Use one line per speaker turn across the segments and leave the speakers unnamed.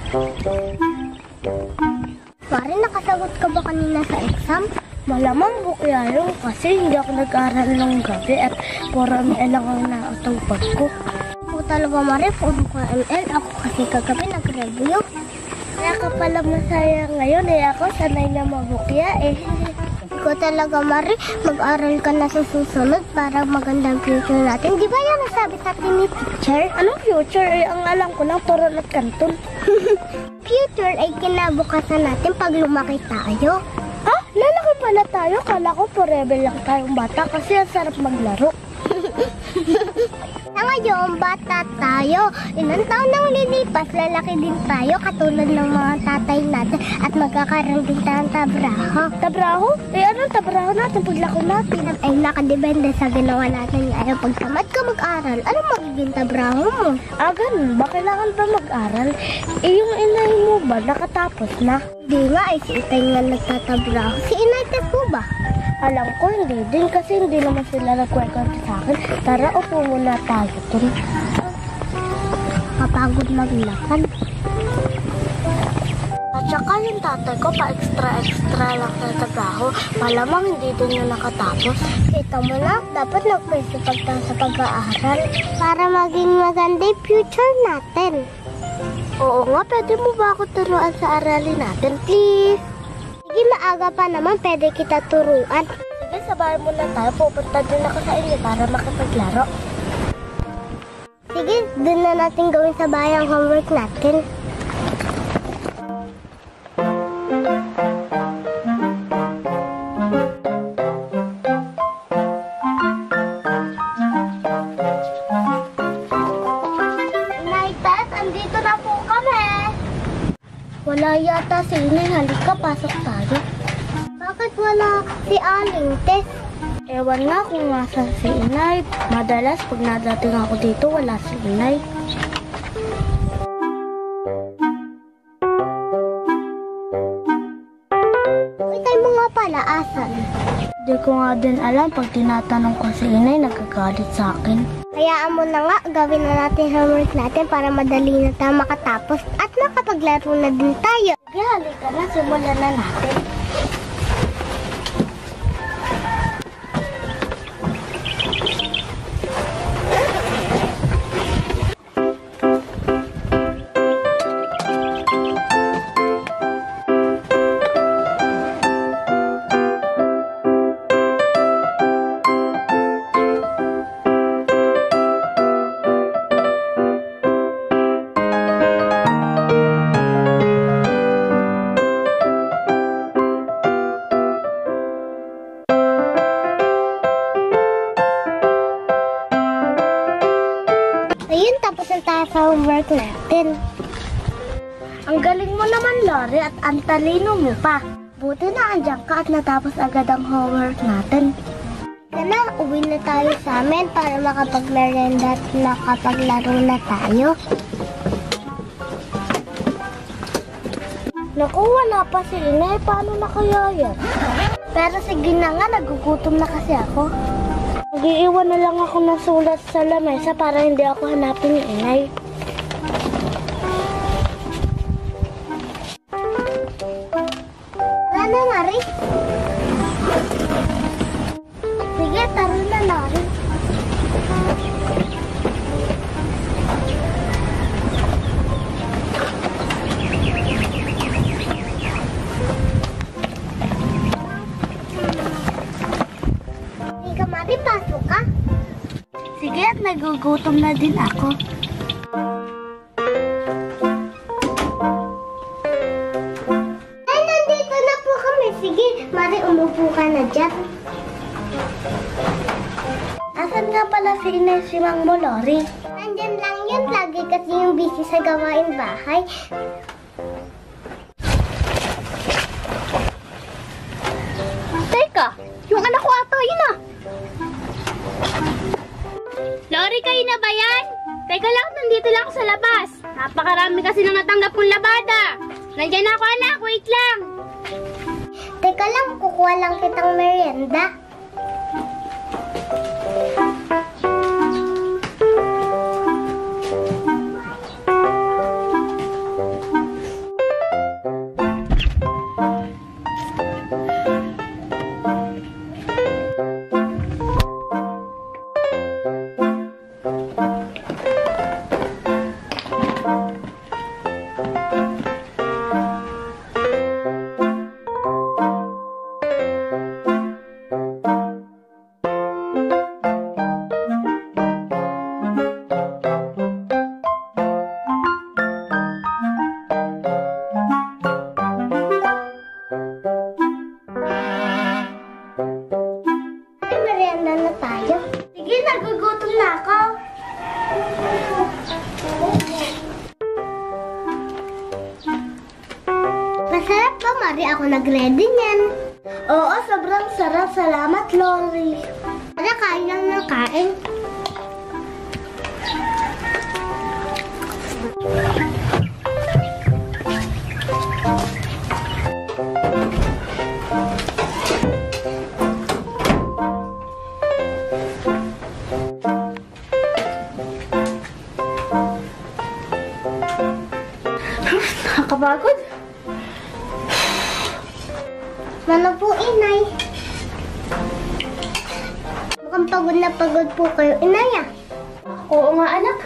Mari, nakasagot ka ba kanina sa exam? Malamang bukya yun kasi hindi ako nag-aaral ng gabi at 4 ml lang ang naatupag ko. Ako talaga, Mari, puro ka ml. Ako kasi kagabi nag-review. Kaya ka pala masaya ngayon ako sanay na mabukya Ikaw talaga, Mari, mag-aral ka na sa susunod para magandang future natin. Di ba yan nasabi sa atin ni teacher? Anong future? Ang alam ko lang, turon at kanton. Future ay kinabukasan natin pag lumaki tayo. Ah, lalaki pala tayo. Kala ko forever lang tayong bata kasi ang sarap maglaro. Na ngayon, bata tayo. Ilang taon nang lilipas, lalaki din tayo katulad ng mga tatay natin at magkakaroon din tayong tabraho. Tabraho? Anong tabraho natin paglaki natin? Ay nakadepende sa ginawa natin ngayon. Pag tamad ka mag-aral, ano magiging tabraho mo? Ganun ba? Kailangan ba mag-aral? Yung inay mo ba nakatapos na? Hindi nga, si Itay nga nagtatabraho. Si Inay po ba? Alam ko, hindi din kasi hindi naman sila nagkwento sa akin. Tara, upo muna tayo dun. Kapagod maglakad. At saka yung tatay ko pa-extra lang sa trabaho. Malamang hindi din yung nakatapos. Kita mo na, dapat nagpwesto pagtang sa pag-aaral para maging maganda yung future natin. Oo nga, pwede mo ba ako turuan sa aralin natin, please? Sige, maaga pa naman, pwede kita turuan. Sige, sabayan mo na tayo. Pupunta din ako sa inyo para makipaglaro. Sige, dun na natin gawin sa bahay ang homework natin. Inay, andito na po kami. Wala yata si Inay. Halika, pasok tayo. Bakit wala si Aling Tess? Ewan nga kung nasa si Inay. Madalas pag nadating ako dito, wala si Inay. Itay mo nga pala, asan? Hindi ko nga din alam. Pag tinatanong ko si Inay, nagagalit sa akin. Hayaan mo na nga, gawin na natin homework natin para madali na tayo makatapos at makapaglaro na din tayo. Sige, halika na, simulan na natin. Ayun, tapos na tayo sa homework natin. Ang galing mo naman, Lori, at ang talino mo pa. Buti na andyan ka at natapos agad ang homework natin. Kana, uwi na tayo sa amin para makapagmerenda at makapaglaro na tayo. Naku, wala pa si Inay. Paano na kaya yan? Pero sige na nga, nagugutom na kasi ako. Mag-iiwan na lang ako ng sulat sa lamesa para hindi ako hanapin ni Inay. Ano, Mari? Sige, taro na, Mari. Pasok ka? Sige, at nagugutom na din ako. Ay, nandito na po kami. Sige, Mari, umupo ka na dyan. Asan nga pala si Inay si Mang Lori? Nandyan lang yun. Lagi kasi yung busy sa gawain bahay. Teka, yung anak ko ata yun ah.
Lori, kayo na ba yan? Teka lang, nandito lang ako sa labas. Napakarami kasi nang natanggap kong labada. Nandiyan ako, anak. Wait lang.
Teka lang, kukuha lang kitang merienda. Mari, ako nag-ready niyan. Oo, sobrang sarap. Salamat, Lori. Tara, kain lang ng kain.
Nakakapagod.
Ano po, inay? Mukhang pagod po kayo, inay ah.
Oo nga, anak.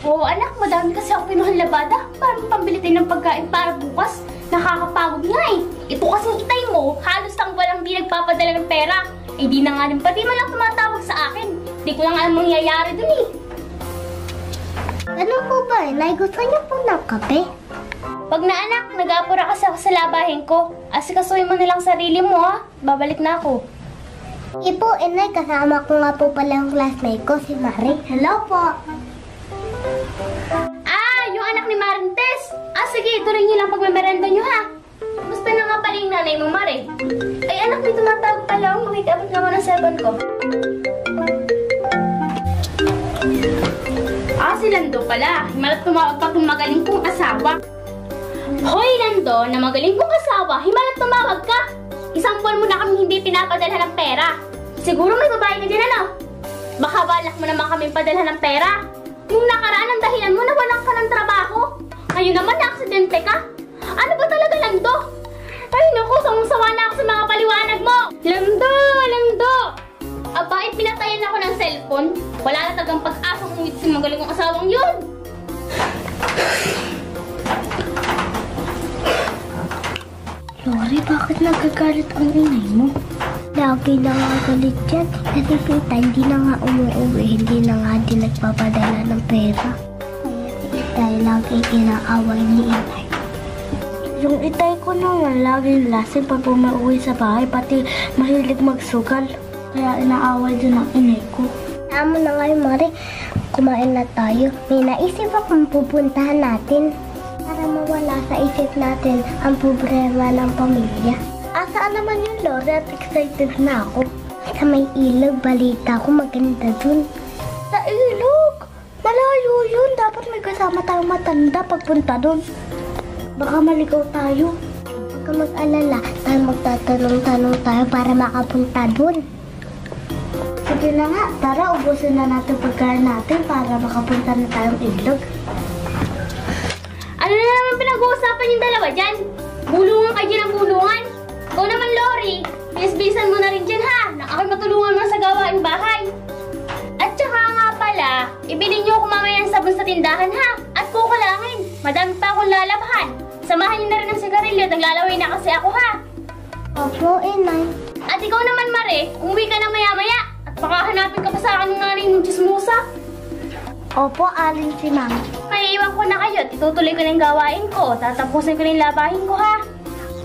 Oo, anak. Madami kasi ako pinuhan labada. Parang pambili tayo ng pagkain para bukas. Nakakapagod nga eh. Ito kasing itay mo, halos lang walang di nagpapadala ng pera. Eh di na nga din, pati man lang tumatawag sa akin. Di ko lang alam mangyayari dun eh.
Ano po ba, inay? Gusto niyo po ng kape?
Pag na anak, nag-aapura kasi ako sa labahin ko. Asikasuhin mo nilang sarili mo ha. Babalik na ako.
Ipo, inay, kasama ko nga po pala yung classmate ko, si Mari. Hello po.
Ah, yung anak ni Marintes. Sige, tuloy niyo lang pagmemerenda niyo ha. Gusto na nga pala yung nanay mo, Mari. Ay anak, may tumatawag pala. Makikabot naman ang cellphone ko. Si Lando pala. Himalat tumawag pa itong magaling kong asawa. Hoy, Lando, na magaling kong asawa, himalat tumawag ka. Isang buwan mo na kami hindi pinapadala ng pera. Siguro may babae ka din, ano? Baka balak mo naman kami padala ng pera. Yung nakaraan ang dahilan mo na walang ka ng trabaho. Ngayon naman na-aksidente ka. Ano ba talaga, Lando? Ay, naku, sawa na ako sa mga paliwanag mo. Lando, Lando! Aba, pinatayan ako ng cellphone. Wala na tagang pag-asang umit si magaling kong asawang yun.
Lori, bakit nagagalit ang inay mo? Lagi na nga galit yan. Kasi tita, hindi na nga umuwi. Hindi na nga din nagpapadala ng pera. Kaya si itay, lagi inaaway ni inay. Yung itay ko naman, laging lasing pag umuwi sa bahay. Pati mahilig magsugal. Kaya inaaway din ang inay ko. Tama na nga yung Mari. Kumain na tayo. May naisip akong pupuntahan natin. Para mawala sa isip natin ang problema ng pamilya. Saan naman yung Lori at excited na ako. Sa may ilog, balita ko maganda dun. Sa ilog? Malayo yun. Dapat may kasama tayong matanda pagpunta dun. Baka maligaw tayo. Huwag ka mag-alala. Tayo magtatanong-tanong tayo para makapunta dun. Sige na nga. Tara, ubusin na natin pagkain natin para makapunta na tayong ilog.
Ano na naman pinag-uusapan yung dalawa dyan? Bulungan kayo dyan ang bulungan. Ikaw naman, Lori. Bilis-bilisan mo na rin dyan ha. Na ako'y matulungan mo sa gawaing bahay. At saka nga pala, ibili niyo ako mamaya ng sabon sa tindahan ha. At kukulangin. Madami pa akong lalabhan. Samahan niyo na rin ang sigarilyo. Naglalaway na kasi ako ha.
Opo, inay.
At ikaw naman, Mare. Umuwi ka na maya-maya. At baka hanapin ka pa sa akin ng nanay ng chismosa.
Opo, aling si Ma'am.
May iwan ko na kayo. Itutuloy ko na yung gawain ko. Tatapusin ko na yung labahin ko ha.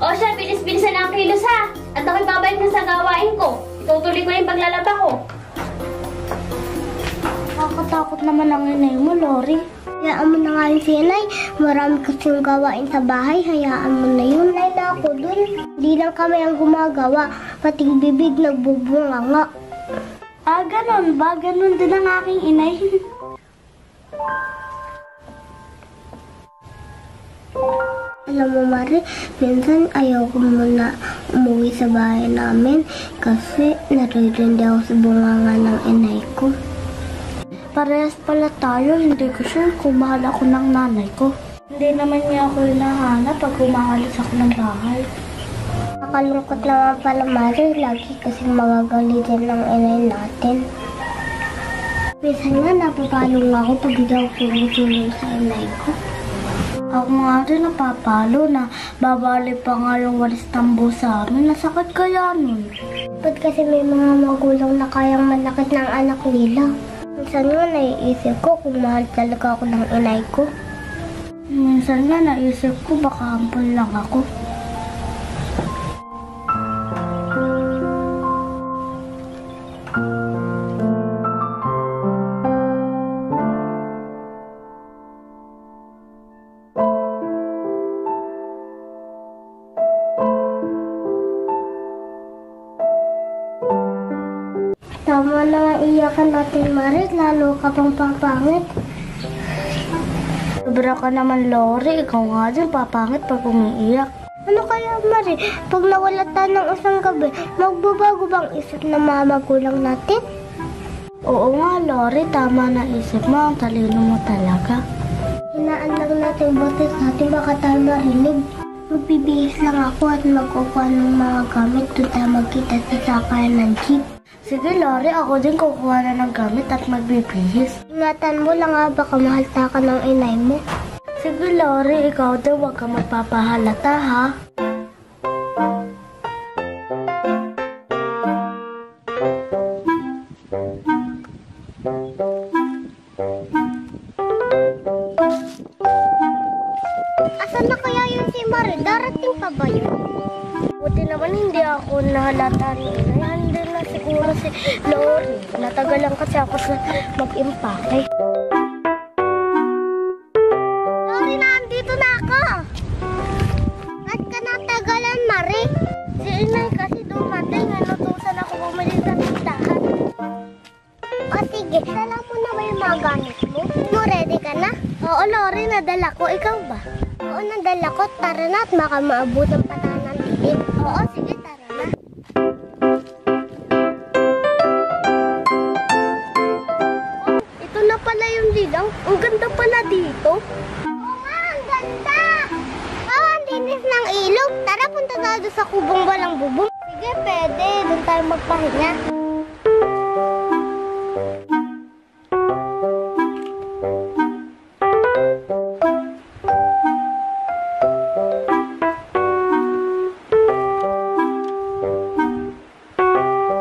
O siya, bilis-bilisan na ang kilos ha. At ako'y babalik na sa gawain ko. Itutuloy ko na yung paglalaba ko.
Nakakatakot naman ang inay mo, Lori. Hayaan mo na nga yung sinay. Marami kasing gawain sa bahay. Hayaan mo na yun. Nay na ako dun. Hindi lang kami ang gumagawa. Pati bibig nagbubunga nga. Ganon ba? Ganon din ang aking inay. Alam mo, Mari, minsan ayaw ko muna umuwi sa bahay namin kasi naririndi ako sa bunganga ng inay ko. Parehas pala tayo, hindi ko sure kung mahal ako ng nanay ko. Hindi naman niya ako hinahanap pag umaalis ako ng bahay. Nakalungkot naman pala, Mari, lagi kasi magagalitin ng inay natin. Minsan nga napapalong ako pag hindi ako tulong sa inay ko. Ako nga rin napapalo na babali pa nga yung walis tambo sa amin. Nasakit kaya nun. Ba't kasi may mga magulang na kayang manakit ng anak nila? Minsan nga naiisip ko kung mahal talaga ako ng inay ko. Minsan nga naisip ko baka hampon lang ako. iyakan natin, Marit. Lalo ka pang papangit. Sobra ka naman, Lori. Ikaw nga din, papangit pag umiiyak. Ano kaya, Marie? Pag nawala tayo ng isang gabi, magbabago bang isip ng mga magulang natin? Oo nga, Lori. Tama na isip mo. Ang talino mo talaga. Hinaan lang natin butis natin baka tayo marinig. Magbibihis lang ako at magkukuha ng mga gamit doon tayo magkita sa sakayan ng jeep. Sige, Lori. Ako din kukuha na ng gamit at magbibihis. Ingatan mo lang ha. Baka mahalta ka ng inay mo. Sige, Lori, ikaw daw huwag ka magpapahalata, ha? Asan na kaya yun si Marie? Darating pa ba yun? Buti naman hindi ako nahalata rin. Hindi na siguro si Lori. Natagalan kasi ako sa mag-impake. Nandito na ako. Ba't ka natagalan, Marie? Si Inay kasi dumating. Nanutusan ako bumili sa tindahan. O sige, dala mo na ba yung mga gamit mo? Mo, ready ka na? Oo, Lori, nadala ko. Ikaw ba? Oo, nadala ko. Tara na at baka maabutan pa tayo ng dilim. Oo, sige, tara na. Oh, ito na pala yung lilang. Ang ganda pala dito. Linis ng ilog. Tara, punta tayo doon sa kubong walang bubong. Sige, pwede. Doon tayo magpahinga.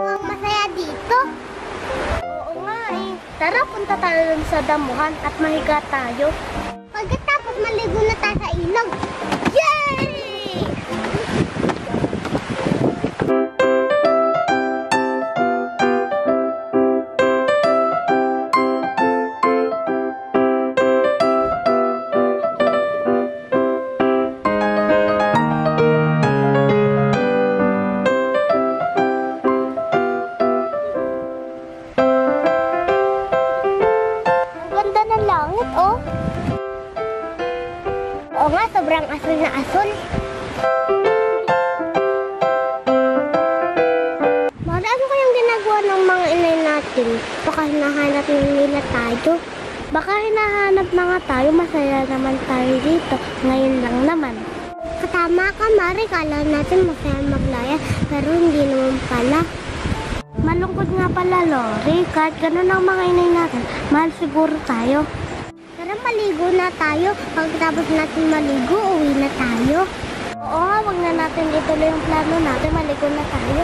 Ang masaya dito. Oo nga eh. Tara, punta tayo doon sa damuhan at mahiga tayo. Pagkatapos maligo na tayo sa ilog. Oo nga, sobrang asul na asul. Mara, ano kayang ginagawa ng mga inay natin? Baka hinahanap nila tayo. Baka hinahanap na nga tayo, masaya naman tayo dito. Ngayon lang naman. Katama ka, Mari. Kala natin masaya maglaya, pero hindi naman pala. Malungkot nga pala, Lori. Kahit ganun ang mga inay natin, mahal siguro tayo. Tara, maligo na tayo. Pagkatapos natin maligo, uwi na tayo. Oo, wag na natin ituloy yung plano natin. Maligo na tayo.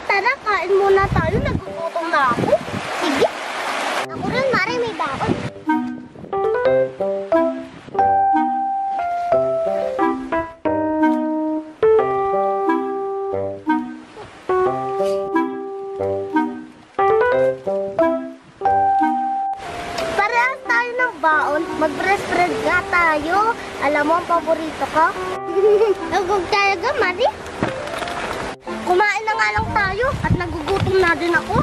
Tara, kain muna tayo. Nagugutom na ako. Sige. Ako rin, Mari, may bakot. Parehas tayo ng baon. Mag-breastfeed nga tayo. Alam mo ang paborito ko? Nagug talaga, Mari. Kumain na nga lang tayo at nagugutom na din ako.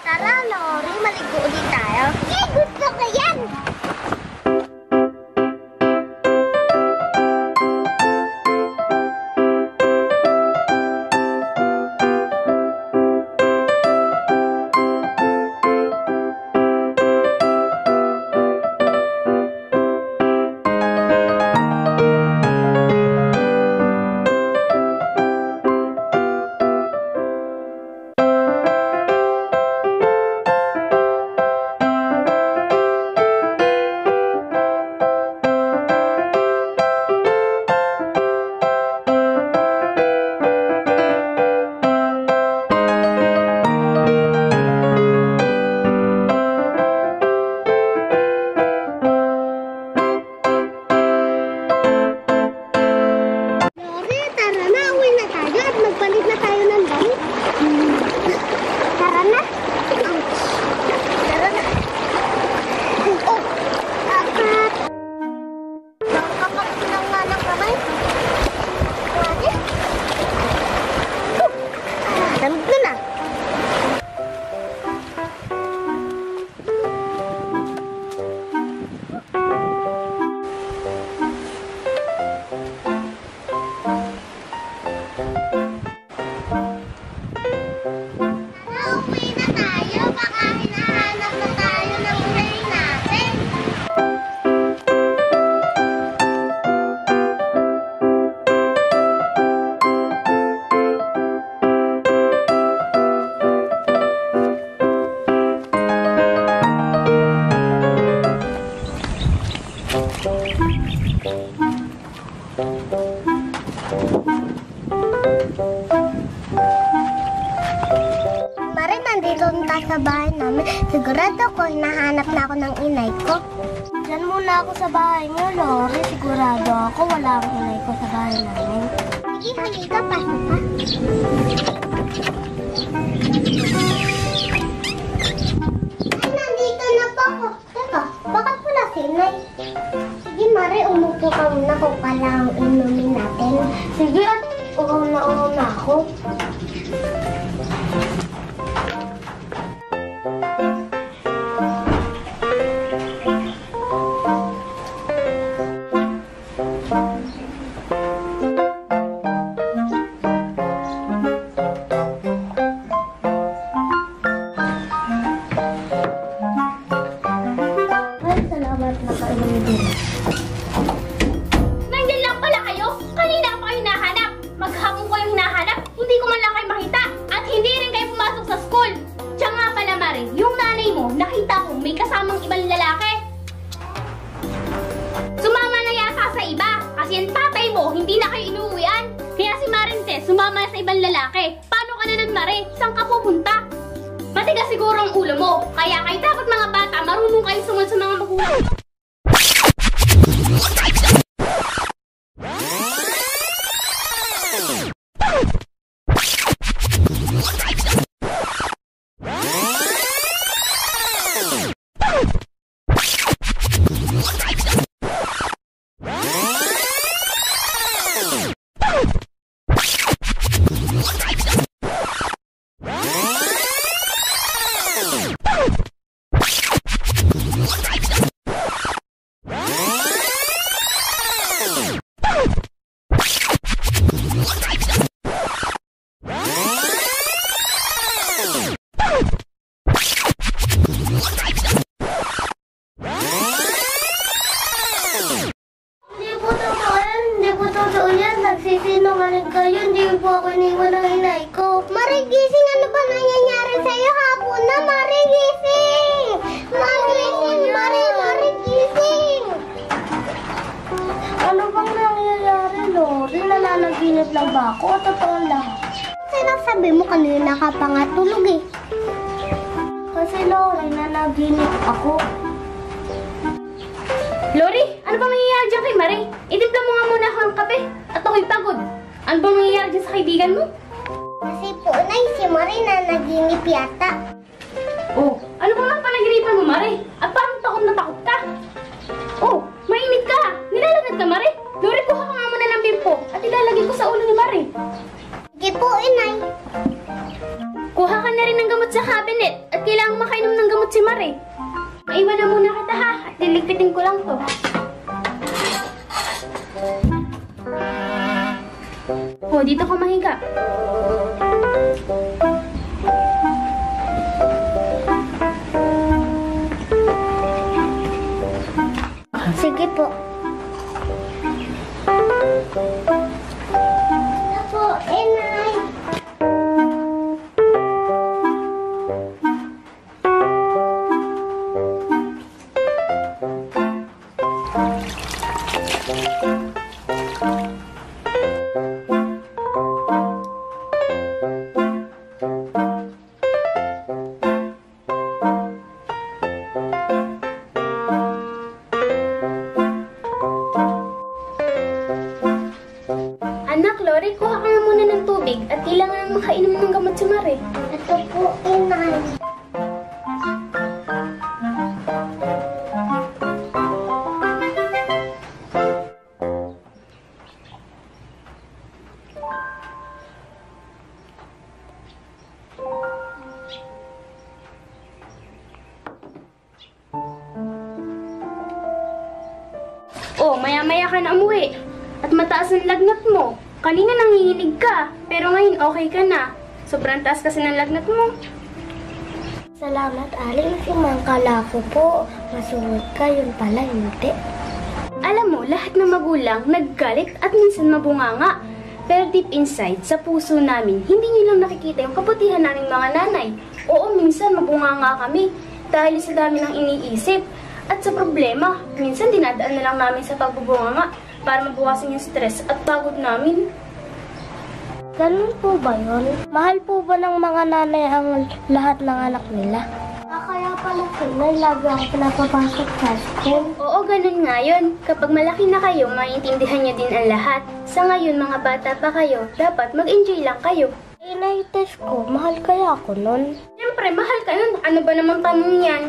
Tara, Lori, maligo ulit tayo. Gusto ko yan! Sigurado ko, hinahanap na ako ng inay ko. Diyan muna ako sa bahay niyo, Lori. Sigurado ako, wala ang inay ko sa bahay namin. Sige, halika, pasok ka. Ay, nandito na po ako. Teka, bakit wala si inay? Sige, Mari, umupo ka muna kung kailangang inumin natin. Sige, at uhaw na ako.
Nandiyan lang pala kayo? Kanina pa kayo hinahanap. Maghapon ko yung hinahanap, hindi ko man lang kayo makita. At hindi rin kayo pumasok sa school. Tiyan nga pala, Mari, yung nanay mo, nakita ko may kasamang ibang lalaki. Sumama na yata sa iba. Kasi yung tatay mo, hindi na kayo inuuwian. Kaya si Marintes, sumama sa ibang lalaki. Paano ka na nun, Mari? Saan ka pupunta? Matigas siguro ang ulo mo. Kaya kayo dapat mga bata, marunong kayo sumunod sa mga magulang.
Hindi po totoo yan. Nagsisinungaling kayo. Hindi po ako iniwan ng inay ko. Mari, gising! Ano ba nangyayari sa'yo? Hapon na, Mari, gising! Mari, gising! Ano bang nangyayari, Lori? Nananaginip lang ba ako? O totoo lang? Sinasabi mo kanina ka pa nga tulog eh. Kasi, Lori, nanaginip ako.
Lori, ano bang nangyayari dyan kay Mari? Itimpla mo nga muna ako ng kape at ako'y pagod. Ano bang nangyayari dyan sa kaibigan mo?
Kasi po, Nay, si Mari nanaginip yata.
Oh, ano bang napanaginipan mo, Mari? At parang takot na takot ka? Oh, mainit ka! Nilalagad ka, Mari? Lori, kuha ka nga muna ng bimpo at ilalagay ko sa ulo ni Mari.
Sige po, Inay.
Kuha ka na rin ng gamot sa cabinet at kailangang makainom ng gamot si Mari. Maiwan na muna kita ha at liligpitin ko lang to. Oh, dito ka mahiga.
Sige po. Ito po, Inay.
Anak, Lori, kuha ka nga muna ng tubig at kailangan makainom ng gamot si Mari.
Ito po, Inay.
Oh, maya-maya ka na umuwi. At mataas ang lagnat mo. Kanina nanginginig ka, pero ngayon okay ka na. Sobrang taas kasi ng lagnat mo.
Salamat, Aling. Si Mangkala ko po. Masuot ka, yun pala, hindi.
Alam mo, lahat ng magulang naggalit at minsan mabunganga. Pero deep inside, sa puso namin, hindi nyo lang nakikita yung kabutihan naming mga nanay. Oo, minsan mabunganga kami dahil sa dami ng iniisip. At sa problema, minsan dinadaan na lang namin sa pagbubunganga para mabawasan yung stress at pagod namin.
Ganun po ba yun? Mahal po ba ng mga nanay ang lahat ng anak nila? Kaya pala Nay, lagi ako pinapapasok sa school.
Oo, ganun nga yun. Kapag malaki na kayo, maintindihan niyo din ang lahat. Sa ngayon, mga bata pa kayo, dapat mag-enjoy lang kayo.
Nay, test ko, mahal kaya ako nun?
Siyempre, mahal ka nun. Ano ba naman tanong yan?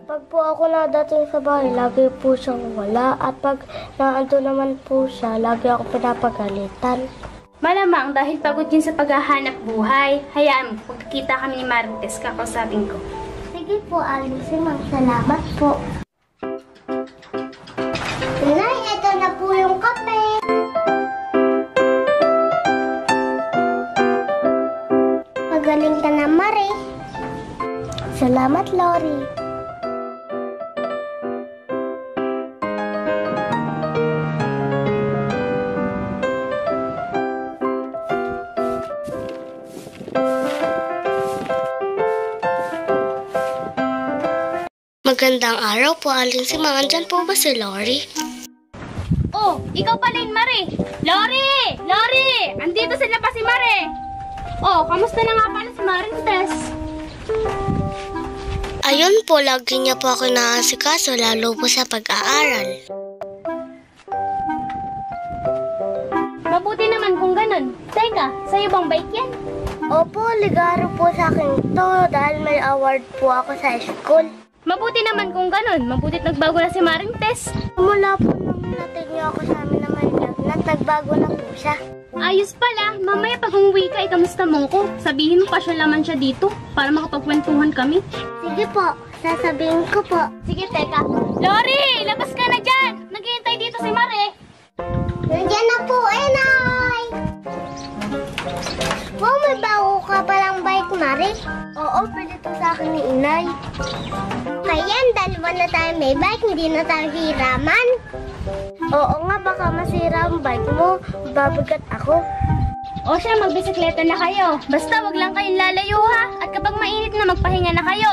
Pag po ako nadating sa bahay, lagi po siyang wala. At pag naando naman po siya, lagi ako pinapagalitan.
Malamang dahil pagod yun sa paghahanap buhay. Hayaan mo, pagkikita kami ni Marites, kakausapin ko.
Sige po, Alice, Ma'am. Salamat po. Nay, ito na po yung kape. Magaling ka na, Mari. Salamat, Lori. Magandang araw po, Aling si Mang. Andyan po ba si Lori?
Oh, ikaw pala yun, Mare. Lori! Lori! Andito sila pa si Mare. Oh, kamusta na nga pala si Marites?
Ayun po, lagi niya po ako inaasikaso, lalo po sa pag-aaral.
Mabuti naman kung ganun. Teka, sa'yo bang bike yan?
Opo, ligaro po sa akin to dahil may award po ako sa school.
Mabuti naman kung ganun. Mabutit nagbago na si Marites.
Mula po nung natin niyo ako sa amin naman yan, nagbago na po siya.
Ayos pala. Mamaya pag umuwi ka, ikamusta mo ko? Sabihin mo pa siya laman siya dito para makapagkwentuhan kami.
Sige po, sasabihin ko po.
Sige, teka. Lori! Labas ka na dyan! Naghihintay dito si Mare.
Nandiyan na po, Nay! Wow, may bago ka palang bike, Mari? Oo, pwede to sa akin ni Inay. Ayan, dalawa na tayo may bike, hindi na tayo hiraman. Oo nga, baka masira ang bike mo, babagat ako.
O siya, magbisikleta na kayo. Basta wag lang kayong lalayo ha. At kapag mainit na, magpahinga na kayo.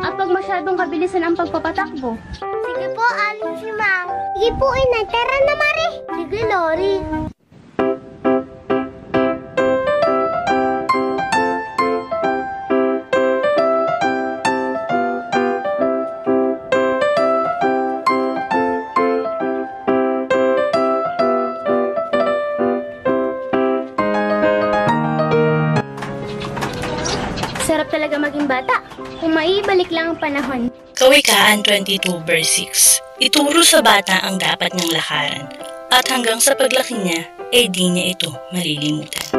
At pag masyadong kabilisan ang pagpapatakbo.
Sige po, Aling si Mang. Sige po, Inay. Tara na, Mari. Sige, Lori.
Sarap talaga maging bata. Kung maibalik lang ang panahon.
Kawikaan 22 verse 6. Ituro sa bata ang dapat niyang lakaran at hanggang sa paglaki niya, di niya ito malilimutan.